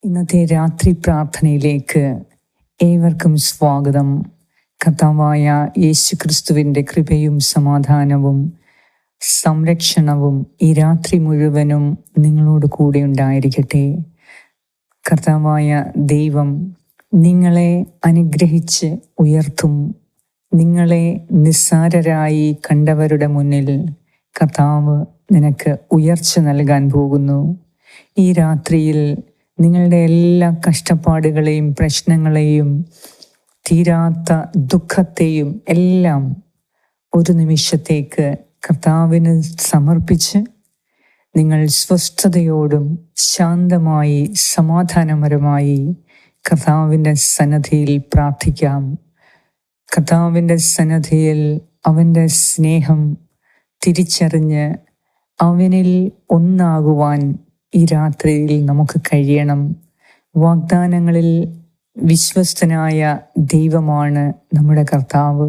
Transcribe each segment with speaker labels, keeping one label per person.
Speaker 1: ഇന്നത്തെ രാത്രി പ്രാർത്ഥനയിലേക്ക് ഏവർക്കും സ്വാഗതം. കർത്താവായ യേശുക്രിസ്തുവിൻ്റെ കൃപയും സമാധാനവും സംരക്ഷണവും ഈ രാത്രി മുഴുവനും നിങ്ങളോട് കൂടെ ഉണ്ടായിരിക്കട്ടെ. കർത്താവായ ദൈവം നിങ്ങളെ അനുഗ്രഹിച്ച് ഉയർത്തും. നിങ്ങളെ നിസ്സാരരായി കണ്ടവരുടെ മുന്നിൽ കർത്താവ് നിനക്ക് ഉയർച്ച നൽകാൻ പോകുന്നു. ഈ രാത്രിയിൽ നിങ്ങളുടെ എല്ലാ കഷ്ടപ്പാടുകളെയും പ്രശ്നങ്ങളെയും തീരാത്ത ദുഃഖത്തെയും എല്ലാം ഒരു നിമിഷത്തേക്ക് കർത്താവിന് സമർപ്പിച്ച് നിങ്ങൾ സ്വസ്ഥതയോടും ശാന്തമായി സമാധാനപരമായി കർത്താവിൻ്റെ സന്നിധിയിൽ പ്രാർത്ഥിക്കാം. കർത്താവിൻ്റെ സന്നിധിയിൽ അവൻ്റെ സ്നേഹം തിരിച്ചറിഞ്ഞ് അവനിൽ ഒന്നാകുവാൻ ഈ രാത്രിയിൽ നമുക്ക് കഴിയണം. വാഗ്ദാനങ്ങളിൽ വിശ്വസ്തനായ ദൈവമാണ് നമ്മുടെ കർത്താവ്.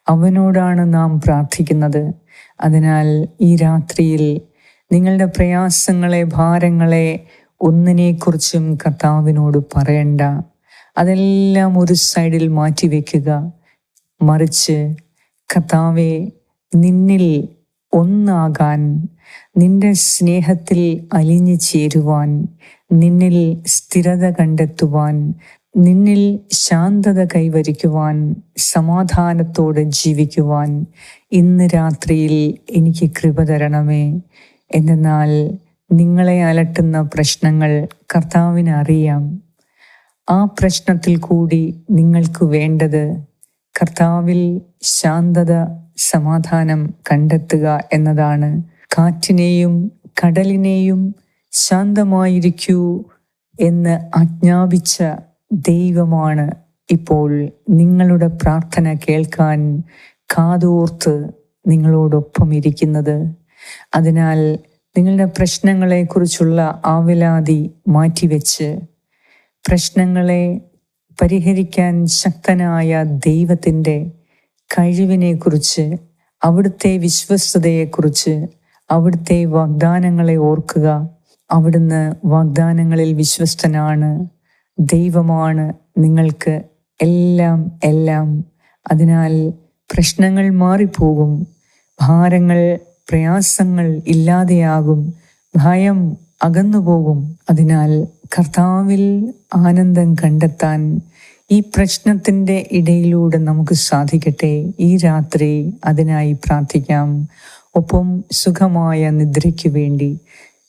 Speaker 1: അവനോടാണ് നാം പ്രാർത്ഥിക്കുന്നത്. അതിനാൽ ഈ രാത്രിയിൽ നിങ്ങളുടെ പ്രയാസങ്ങളെ, ഭാരങ്ങളെ ഒന്നിനെക്കുറിച്ചും കർത്താവിനോട് പറയണ്ട. അതെല്ലാം ഒരു സൈഡിൽ മാറ്റിവെക്കുക. മറിച്ച് കർത്താവെ, നിന്നിൽ ഒന്നാകാൻ, നിന്റെ സ്നേഹത്തിൽ അലിഞ്ഞു ചേരുവാൻ, നിന്നിൽ സ്ഥിരത കണ്ടെത്തുവാൻ, നിന്നിൽ ശാന്തത കൈവരിക്കുവാൻ, സമാധാനത്തോടെ ജീവിക്കുവാൻ ഇന്ന് രാത്രിയിൽ എനിക്ക് കൃപ തരണമേ. എന്നാൽ നിങ്ങളെ അലട്ടുന്ന പ്രശ്നങ്ങൾ കർത്താവിന് അറിയാം. ആ പ്രശ്നത്തിൽ കൂടി നിങ്ങൾക്ക് വേണ്ടത് കർത്താവിൽ ശാന്തത, സമാധാനം കണ്ടെത്തുക എന്നതാണ്. കാറ്റിനെയും കടലിനെയും ശാന്തമായിരിക്കൂ എന്ന് ആജ്ഞാപിച്ച ദൈവമാണ് ഇപ്പോൾ നിങ്ങളുടെ പ്രാർത്ഥന കേൾക്കാൻ കാതോർത്ത് നിങ്ങളോടൊപ്പം ഇരിക്കുന്നത്. അതിനാൽ നിങ്ങളുടെ പ്രശ്നങ്ങളെക്കുറിച്ചുള്ള ആവലാതി മാറ്റിവെച്ച് പ്രശ്നങ്ങളെ പരിഹരിക്കാൻ ശക്തനായ ദൈവത്തിൻ്റെ കഴിവിനെക്കുറിച്ച്, അവിടുത്തെ വിശ്വസ്തതയെക്കുറിച്ച്, അവിടുത്തെ വാഗ്ദാനങ്ങളെ ഓർക്കുക. അവിടുന്ന് വാഗ്ദാനങ്ങളിൽ വിശ്വസ്തനാണ്. ദൈവമാണ് നിങ്ങൾക്ക് എല്ലാം. അതിനാൽ പ്രശ്നങ്ങൾ മാറിപ്പോകും, ഭാരങ്ങൾ, പ്രയാസങ്ങൾ ഇല്ലാതെയാകും, ഭയം അകന്നുപോകും. അതിനാൽ കർത്താവിൽ ആനന്ദം കണ്ടെത്താൻ ഈ പ്രശ്നത്തിൻ്റെ ഇടയിലൂടെ നമുക്ക് സാധിക്കട്ടെ. ഈ രാത്രി അതിനായി പ്രാർത്ഥിക്കാം. ഒപ്പം സുഖമായ നിദ്രയ്ക്ക് വേണ്ടി,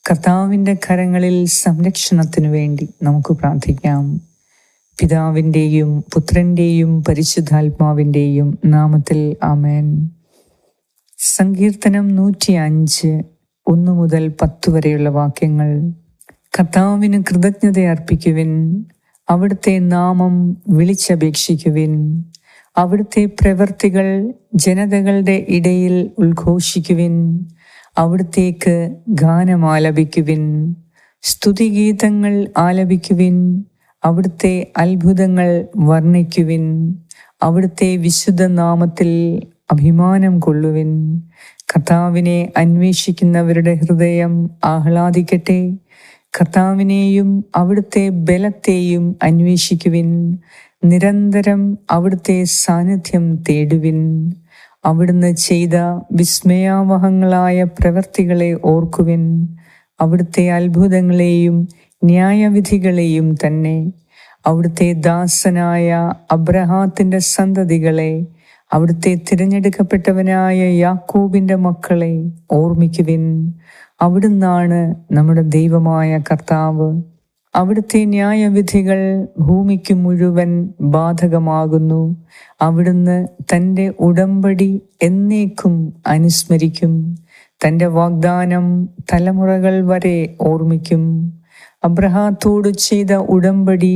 Speaker 1: കർത്താവിൻ്റെ കരങ്ങളിൽ സംരക്ഷണത്തിനു വേണ്ടി നമുക്ക് പ്രാർത്ഥിക്കാം. പിതാവിൻ്റെയും പുത്രൻ്റെയും പരിശുദ്ധാത്മാവിൻ്റെയും നാമത്തിൽ ആമേൻ. സങ്കീർത്തനം 105 1 മുതൽ 10 വരെയുള്ള വാക്യങ്ങൾ. കർത്താവിന് കൃതജ്ഞത അർപ്പിക്കുവിൻ, അവിടുത്തെ നാമം വിളിച്ചപേക്ഷിക്കുവിൻ, അവിടുത്തെ പ്രവൃത്തികൾ ജനതകളുടെ ഇടയിൽ ഉദ്ഘോഷിക്കുവിൻ, അവിടുത്തേക്ക് ഗാനമാലപിക്കുവിൻ, സ്തുതിഗീതങ്ങൾ ആലപിക്കുവിൻ, അവിടുത്തെ അത്ഭുതങ്ങൾ വർണ്ണിക്കുവിൻ, അവിടുത്തെ വിശുദ്ധ നാമത്തിൽ അഭിമാനം കൊള്ളുവിൻ. കർത്താവിനെ അന്വേഷിക്കുന്നവരുടെ ഹൃദയം ആഹ്ലാദിക്കട്ടെ. കർത്താവിനെയും അവിടുത്തെ ബലത്തെയും അന്വേഷിക്കുവിൻ. നിരന്തരം അവിടുത്തെ സാന്നിധ്യം തേടുവിൻ. അവിടുന്ന് ചെയ്ത വിസ്മയാവഹങ്ങളായ പ്രവൃത്തികളെ ഓർക്കുവിൻ. അവിടുത്തെ അത്ഭുതങ്ങളെയും ന്യായവിധികളെയും തന്നെ. അവിടുത്തെ ദാസനായ അബ്രഹാത്തിന്റെ സന്തതികളെ, അവിടുത്തെ തിരഞ്ഞെടുക്കപ്പെട്ടവനായ യാക്കോബിന്റെ മക്കളെ ഓർമ്മിക്കുവിൻ. അവിടുന്നാണ് നമ്മുടെ ദൈവമായ കർത്താവ്. അവിടുത്തെ ന്യായവിധികൾ ഭൂമിക്ക് മുഴുവൻ ബാധകമാകുന്നു. അവിടുന്ന് തൻ്റെ ഉടമ്പടി എന്നേക്കും അനുസ്മരിക്കും. തൻ്റെ വാഗ്ദാനം തലമുറകൾ വരെ ഓർമ്മിക്കും. അബ്രഹാത്തോട് ചെയ്ത ഉടമ്പടി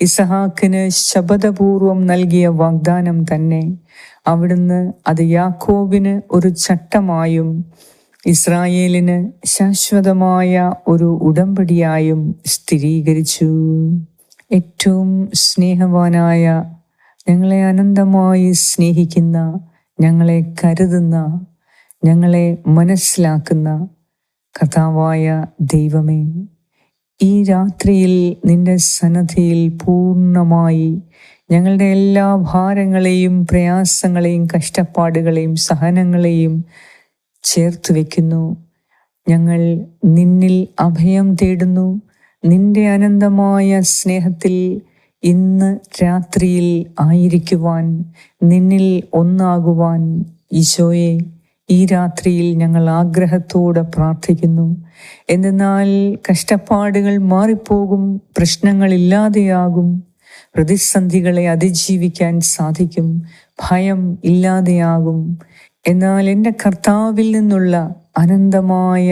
Speaker 1: ഇസഹാക്കിന് ശപഥപൂർവം നൽകിയ വാഗ്ദാനം തന്നെ. അവിടുന്ന് അത് യാക്കോബിന് ഒരു ചട്ടമായും ഇസ്രായേലിന് ശാശ്വതമായ ഒരു ഉടമ്പടിയായും സ്ഥിരീകരിച്ചു. ഏറ്റവും സ്നേഹവാനായ, ഞങ്ങളെ അനന്തമായി സ്നേഹിക്കുന്ന, ഞങ്ങളെ കരുതുന്ന, ഞങ്ങളെ മനസ്സിലാക്കുന്ന കർത്താവായ ദൈവമേ, ഈ രാത്രിയിൽ നിന്റെ സന്നദ്ധിയിൽ പൂർണ്ണമായി ഞങ്ങളുടെ എല്ലാ ഭാരങ്ങളെയും പ്രയാസങ്ങളെയും കഷ്ടപ്പാടുകളെയും സഹനങ്ങളെയും ചേർത്ത് വയ്ക്കുന്നു. ഞങ്ങൾ നിന്നിൽ അഭയം തേടുന്നു. നിന്റെ അനന്തമായ സ്നേഹത്തിൽ ഇന്ന് രാത്രിയിൽ ആയിരിക്കുവാൻ, നിന്നിൽ ഒന്നാകുവാൻ ഈശോയെ ഈ രാത്രിയിൽ ഞങ്ങൾ ആഗ്രഹത്തോടെ പ്രാർത്ഥിക്കുന്നു. എന്തെന്നാൽ കഷ്ടപ്പാടുകൾ മാറിപ്പോകും, പ്രശ്നങ്ങളില്ലാതെയാകും, പ്രതിസന്ധികളെ അതിജീവിക്കാൻ സാധിക്കും, ഭയം ഇല്ലാതെയാകും. എന്നാൽ എൻ്റെ കർത്താവിൽ നിന്നുള്ള അനന്തമായ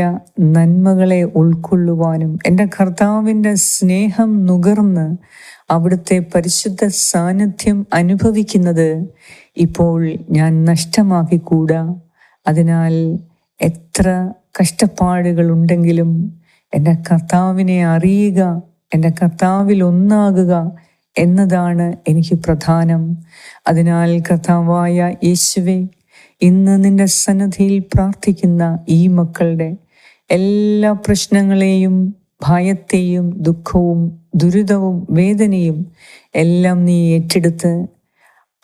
Speaker 1: നന്മകളെ ഉൾക്കൊള്ളുവാനും എൻ്റെ കർത്താവിൻ്റെ സ്നേഹം നുകർന്ന് അവിടുത്തെ പരിശുദ്ധ സാന്നിധ്യം അനുഭവിക്കുന്നത് ഇപ്പോൾ ഞാൻ നഷ്ടമാക്കിക്കൂടാ. അതിനാൽ എത്ര കഷ്ടപ്പാടുകളുണ്ടെങ്കിലും എൻ്റെ കർത്താവിനെ അറിയുക, എൻ്റെ കർത്താവിൽ ഒന്നാകുക എന്നതാണ് എനിക്ക് പ്രധാനം. അതിനാൽ കർത്താവായ യേശുവേ, ഇന്ന് നിന്റെ സന്നിധിയിൽ പ്രാർത്ഥിക്കുന്ന ഈ മക്കളുടെ എല്ലാ പ്രശ്നങ്ങളെയും ഭയത്തെയും ദുഃഖവും ദുരിതവും വേദനയും എല്ലാം നീ ഏറ്റെടുത്ത്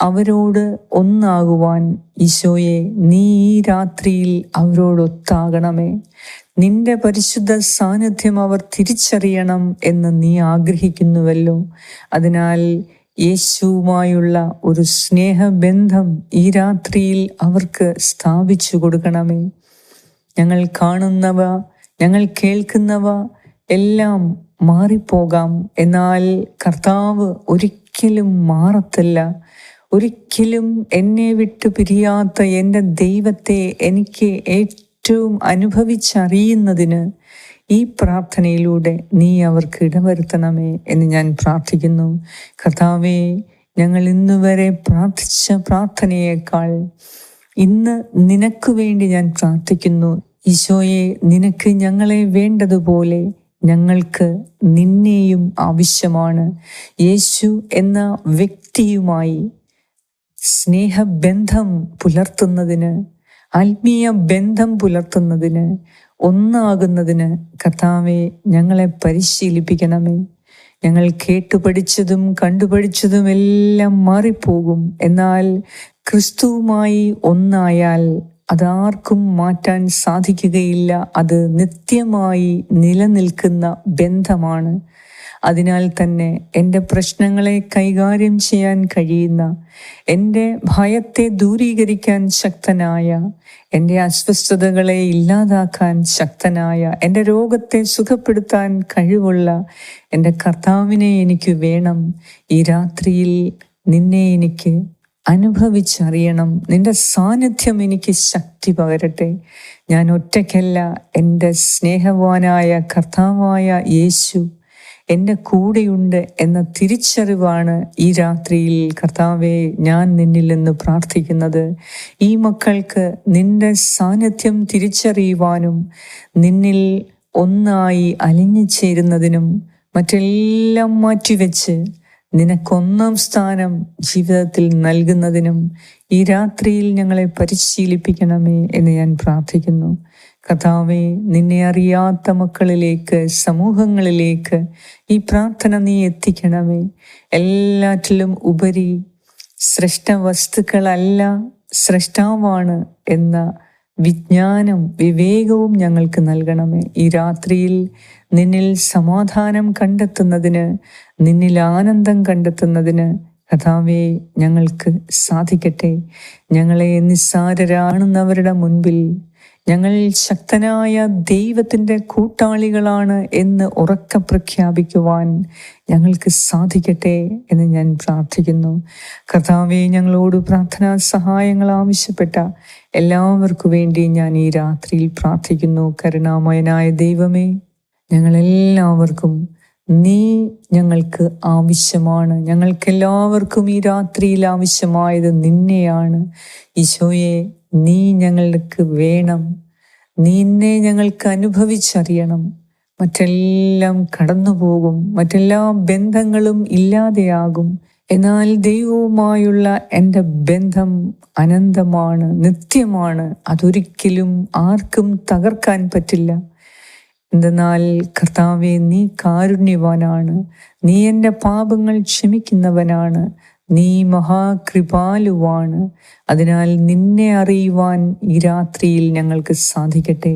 Speaker 1: അവരോട് ഒന്നാകുവാൻ ഈശോയെ നീ ഈ രാത്രിയിൽ അവരോടൊത്താകണമേ. നിന്റെ പരിശുദ്ധ സാന്നിധ്യം അവർ തിരിച്ചറിയണം എന്ന് നീ ആഗ്രഹിക്കുന്നുവല്ലോ. അതിനാൽ യേശുവുമായുള്ള ഒരു സ്നേഹബന്ധം ഈ രാത്രിയിൽ അവർക്ക് സ്ഥാപിച്ചു കൊടുക്കണമേ. ഞങ്ങൾ കാണുന്നവ, ഞങ്ങൾ കേൾക്കുന്നവ എല്ലാം മാറിപ്പോകാം, എന്നാൽ കർത്താവ് ഒരിക്കലും മാറത്തില്ല. ഒരിക്കലും എന്നെ വിട്ടു പിരിയാത്ത എൻ്റെ ദൈവത്തെ എനിക്ക് ഏറ്റവും അനുഭവിച്ചറിയുന്നതിന് ഈ പ്രാർത്ഥനയിലൂടെ നീ അവർക്ക് ഇടവരുത്തണമേ എന്ന് ഞാൻ പ്രാർത്ഥിക്കുന്നു. കർത്താവേ, ഞങ്ങൾ ഇന്നുവരെ പ്രാർത്ഥിച്ച പ്രാർത്ഥനയേക്കാൾ ഇന്ന് നിനക്ക് വേണ്ടി ഞാൻ പ്രാർത്ഥിക്കുന്നു. ഈശോയെ, നിനക്ക് ഞങ്ങളെ വേണ്ടതുപോലെ ഞങ്ങൾക്ക് നിന്നെയും ആവശ്യമാണ്. യേശു എന്ന വ്യക്തിയുമായി സ്നേഹബന്ധം പുലർത്തുന്നതിന്, ആത്മീയ ബന്ധം പുലർത്തുന്നതിന്, ഒന്നാകുന്നതിന് കർത്താവെ ഞങ്ങളെ പരിശീലിപ്പിക്കണമേ. ഞങ്ങൾ കേട്ടുപഠിച്ചതും കണ്ടുപഠിച്ചതും എല്ലാം മാറിപ്പോകും. എന്നാൽ ക്രിസ്തുവുമായി ഒന്നായാൽ അതാർക്കും മാറ്റാൻ സാധിക്കുകയില്ല. അത് നിത്യമായി നിലനിൽക്കുന്ന ബന്ധമാണ്. അതിനാൽ തന്നെ എൻ്റെ പ്രശ്നങ്ങളെ കൈകാര്യം ചെയ്യാൻ കഴിയുന്ന, എൻ്റെ ഭയത്തെ ദൂരീകരിക്കാൻ ശക്തനായ, എൻ്റെ അസ്വസ്ഥതകളെ ഇല്ലാതാക്കാൻ ശക്തനായ, എൻ്റെ രോഗത്തെ സുഖപ്പെടുത്താൻ കഴിവുള്ള എൻ്റെ കർത്താവിനെ എനിക്ക് വേണം. ഈ രാത്രിയിൽ നിന്നെ എനിക്ക് അനുഭവിച്ചറിയണം. നിന്റെ സാന്നിധ്യം എനിക്ക് ശക്തി പകരട്ടെ. ഞാൻ ഒറ്റയ്ക്കല്ല, എൻ്റെ സ്നേഹവാനായ കർത്താവായ യേശു എൻ്റെ കൂടെയുണ്ട് എന്ന തിരിച്ചറിവാണ് ഈ രാത്രിയിൽ കർത്താവെ ഞാൻ നിന്നിൽ നിന്ന് പ്രാർത്ഥിക്കുന്നത്. ഈ മക്കൾക്ക് നിന്റെ സാന്നിധ്യം തിരിച്ചറിയുവാനും നിന്നിൽ ഒന്നായി അലിഞ്ഞു ചേരുന്നതിനും മറ്റെല്ലാം മാറ്റിവെച്ച് നിനക്കൊന്നാം സ്ഥാനം ജീവിതത്തിൽ നൽകുന്നതിനും ഈ രാത്രിയിൽ ഞങ്ങളെ പരിശീലിപ്പിക്കണമേ എന്ന് ഞാൻ പ്രാർത്ഥിക്കുന്നു. കർത്താവേ, നിന്നെ അറിയാത്ത മക്കളിലേക്ക്, സമൂഹങ്ങളിലേക്ക് ഈ പ്രാർത്ഥന നീ എത്തിക്കണമേ. എല്ലാറ്റിലും ഉപരി സൃഷ്ടവസ്തുക്കളല്ല, സൃഷ്ടാവാണ് എന്ന വിജ്ഞാനം, വിവേകവും ഞങ്ങൾക്ക് നൽകണമേ. ഈ രാത്രിയിൽ നിന്നിൽ സമാധാനം കണ്ടെത്തുന്നതിന്, നിന്നിൽ ആനന്ദം കണ്ടെത്തുന്നതിന് കർത്താവേ ഞങ്ങൾക്ക് സാധിക്കട്ടെ. ഞങ്ങളെ നിസ്സാരരാണെന്നവരുടെ മുൻപിൽ ഞങ്ങൾ ശക്തനായ ദൈവത്തിൻ്റെ കൂട്ടാളികളാണ് എന്ന് ഉറക്കെ പ്രഖ്യാപിക്കുവാൻ ഞങ്ങൾക്ക് സാധിക്കട്ടെ എന്ന് ഞാൻ പ്രാർത്ഥിക്കുന്നു. കർത്താവേ, ഞങ്ങളോട് പ്രാർത്ഥനാ സഹായങ്ങൾ ആവശ്യപ്പെട്ട എല്ലാവർക്കു വേണ്ടി ഞാൻ ഈ രാത്രിയിൽ പ്രാർത്ഥിക്കുന്നു. കരുണാമയനായ ദൈവമേ, ഞങ്ങളെല്ലാവർക്കും നീ ഞങ്ങൾക്ക് ആവശ്യമാണ്. ഞങ്ങൾക്കെല്ലാവർക്കും ഈ രാത്രിയിൽ ആവശ്യമായത് നിന്നെയാണ്. ഈശോയെ, നീ ഞങ്ങൾക്ക് വേണം. നിന്നെ ഞങ്ങൾക്ക് അനുഭവിച്ചറിയണം. മറ്റെല്ലാം കടന്നുപോകും, മറ്റെല്ലാ ബന്ധങ്ങളും ഇല്ലാതെയാകും. എന്നാൽ ദൈവവുമായുള്ള എൻ്റെ ബന്ധം അനന്തമാണ്, നിത്യമാണ്. അതൊരിക്കലും ആർക്കും തകർക്കാൻ പറ്റില്ല. എന്തെന്നാൽ കർത്താവെ, നീ കാരുണ്യവാനാണ്, നീ എൻ്റെ പാപങ്ങൾ ക്ഷമിക്കുന്നവനാണ്, നീ മഹാകൃപാലുവാണ്. അതിനാൽ നിന്നെ അറിയുവാൻ ഈ രാത്രിയിൽ ഞങ്ങൾക്ക് സാധിക്കട്ടെ.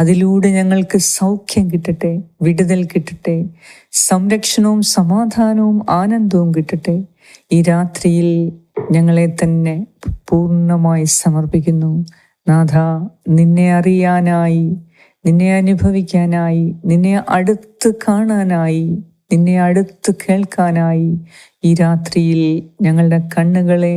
Speaker 1: അതിലൂടെ ഞങ്ങൾക്ക് സൗഖ്യം കിട്ടട്ടെ, വിടുതൽ കിട്ടട്ടെ, സംരക്ഷണവും സമാധാനവും ആനന്ദവും കിട്ടട്ടെ. ഈ രാത്രിയിൽ ഞങ്ങളെ തന്നെ പൂർണ്ണമായി സമർപ്പിക്കുന്നു. നാഥ, നിന്നെ അറിയാനായി, നിന്നെ അനുഭവിക്കാനായി, നിന്നെ അടുത്ത് കാണാനായി, നിന്നെ അടുത്ത് കേൾക്കാനായി ഈ രാത്രിയിൽ ഞങ്ങളുടെ കണ്ണുകളെ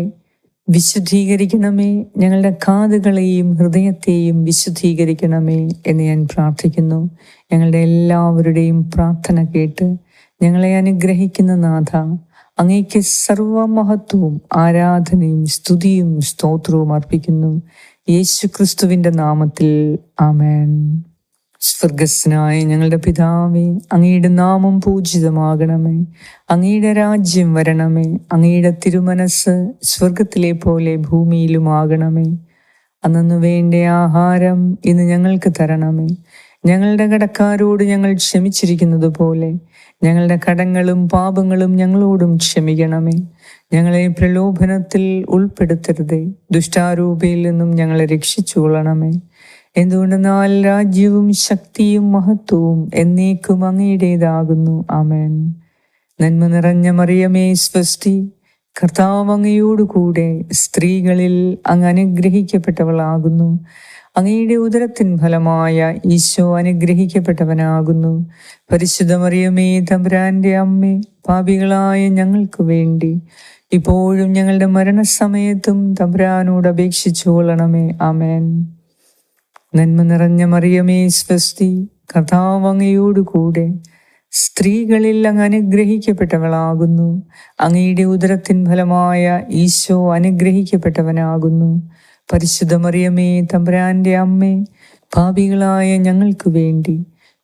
Speaker 1: വിശുദ്ധീകരിക്കണമേ, ഞങ്ങളുടെ കാതുകളെയും ഹൃദയത്തെയും വിശുദ്ധീകരിക്കണമേ എന്ന് ഞാൻ പ്രാർത്ഥിക്കുന്നു. ഞങ്ങളുടെ എല്ലാവരുടെയും പ്രാർത്ഥന കേട്ട് ഞങ്ങളെ അനുഗ്രഹിക്കുന്ന നാഥ, അങ്ങേക്ക് സർവമഹത്വവും ആരാധനയും സ്തുതിയും സ്തോത്രവും അർപ്പിക്കുന്നു. യേശു ക്രിസ്തുവിൻ്റെ നാമത്തിൽ ആമേൻ. സ്വർഗസ്നായ ഞങ്ങളുടെ പിതാവേ, അങ്ങയുടെ നാമം പൂജിതമാകണമേ, അങ്ങയുടെ രാജ്യം വരണമേ, അങ്ങയുടെ തിരുമനസ് സ്വർഗത്തിലെ പോലെ ഭൂമിയിലുമാകണമേ. അന്നു വേണ്ട ആഹാരം ഇന്ന് ഞങ്ങൾക്ക് തരണമേ. ഞങ്ങളുടെ കടക്കാരോട് ഞങ്ങൾ ക്ഷമിച്ചിരിക്കുന്നത് പോലെ ഞങ്ങളുടെ കടങ്ങളും പാപങ്ങളും ഞങ്ങളോടും ക്ഷമിക്കണമേ. ഞങ്ങളെ പ്രലോഭനത്തിൽ ഉൾപ്പെടുത്തരുതേ, ദുഷ്ടാരൂപയിൽ നിന്നും ഞങ്ങളെ രക്ഷിച്ചുകൊള്ളണമേ. എന്തുകൊണ്ടെന്നാൽ രാജ്യവും ശക്തിയും മഹത്വവും എന്നേക്കും അങ്ങയുടേതാകുന്നു. ആമേൻ. നന്മ നിറഞ്ഞ മറിയമേ സ്വസ്തി, കർത്താവ് അങ്ങയോടുകൂടെ സ്ത്രീകളിൽ അങ്ങ് അനുഗ്രഹിക്കപ്പെട്ടവളാകുന്നു. അങ്ങയുടെ ഉദരത്തിൻ ഫലമായ ഈശോ അനുഗ്രഹിക്കപ്പെട്ടവനാകുന്നു. പരിശുദ്ധ മറിയമേ, തമ്പുരാന്റെ അമ്മേ, പാപികളായ ഞങ്ങൾക്ക് വേണ്ടി ഇപ്പോഴും ഞങ്ങളുടെ മരണസമയത്തും തമ്പുരാനോട് അപേക്ഷിച്ചു കൊള്ളണമേ. ആമേൻ. നന്മ നിറഞ്ഞ മറിയമേ സ്വസ്തി, കർത്താവ് അങ്ങയോടുകൂടെ സ്ത്രീകളിൽ അങ്ങ് അനുഗ്രഹിക്കപ്പെട്ടവളാകുന്നു. അങ്ങയുടെ ഉദരത്തിൻ ഫലമായ ഈശോ അനുഗ്രഹിക്കപ്പെട്ടവനാകുന്നു. പരിശുദ്ധ മറിയമേ, തമ്പുരാന്റെ അമ്മേ, പാപികളായ ഞങ്ങൾക്ക് വേണ്ടി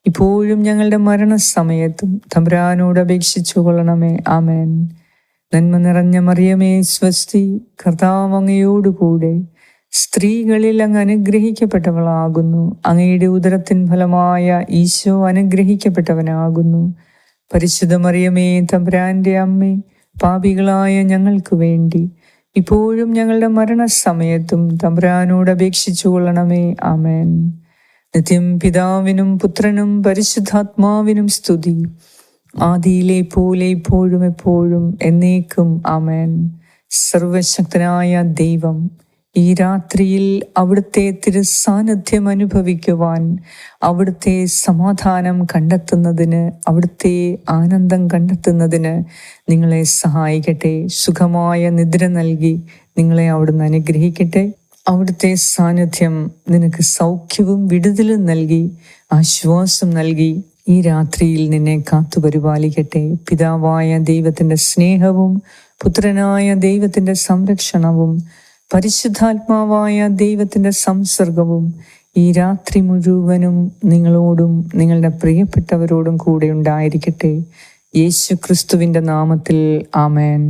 Speaker 1: ഇപ്പോഴും ഞങ്ങളുടെ മരണസമയത്തും തമ്പുരാനോട് അപേക്ഷിച്ചു കൊള്ളണമേ. ആമേൻ. നന്മ നിറഞ്ഞ മറിയമേ സ്വസ്തി, കർത്താവ് അങ്ങയോടുകൂടെ സ്ത്രീകളിൽ അങ്ങ് അനുഗ്രഹിക്കപ്പെട്ടവളാകുന്നു. അങ്ങയുടെ ഉദരത്തിൻ ഫലമായ ഈശോ അനുഗ്രഹിക്കപ്പെട്ടവനാകുന്നു. പരിശുദ്ധ മറിയമേ, തമ്പുരാന്റെ അമ്മേ, പാപികളായ ഞങ്ങൾക്ക് വേണ്ടി ഇപ്പോഴും ഞങ്ങളുടെ മരണസമയത്തും തമ്പുരാനോട് അപേക്ഷിച്ചു കൊള്ളണമേ. ആമേൻ. നിത്യം പിതാവിനും പുത്രനും പരിശുദ്ധാത്മാവിനും സ്തുതി, ആദിയിലെ പോലെ ഇപ്പോഴും എപ്പോഴും എന്നേക്കും. ആമേൻ. സർവശക്തനായ ദൈവം ഈ രാത്രിയിൽ അവിടുത്തെ തിരുസാന്നിധ്യം അനുഭവിക്കുവാൻ, അവിടുത്തെ സമാധാനം കണ്ടെത്തുന്നതിന്, അവിടുത്തെ ആനന്ദം കണ്ടെത്തുന്നതിന് നിങ്ങളെ സഹായിക്കട്ടെ. സുഖമായ നിദ്ര നൽകി നിങ്ങളെ അവിടുന്ന് അനുഗ്രഹിക്കട്ടെ. അവിടുത്തെ സാന്നിധ്യം നിനക്ക് സൗഖ്യവും വിടുതലും നൽകി ആശ്വാസം നൽകി ഈ രാത്രിയിൽ നിന്നെ കാത്തു പരിപാലിക്കട്ടെ. പിതാവായ ദൈവത്തിൻ്റെ സ്നേഹവും പുത്രനായ ദൈവത്തിൻ്റെ സംരക്ഷണവും പരിശുദ്ധാത്മാവായ ദൈവത്തിൻ്റെ സംസർഗവും ഈ രാത്രി മുഴുവനും നിങ്ങളോടും നിങ്ങളുടെ പ്രിയപ്പെട്ടവരോടും കൂടെ ഉണ്ടായിരിക്കട്ടെ. യേശു ക്രിസ്തുവിൻ്റെ നാമത്തിൽ ആമേൻ.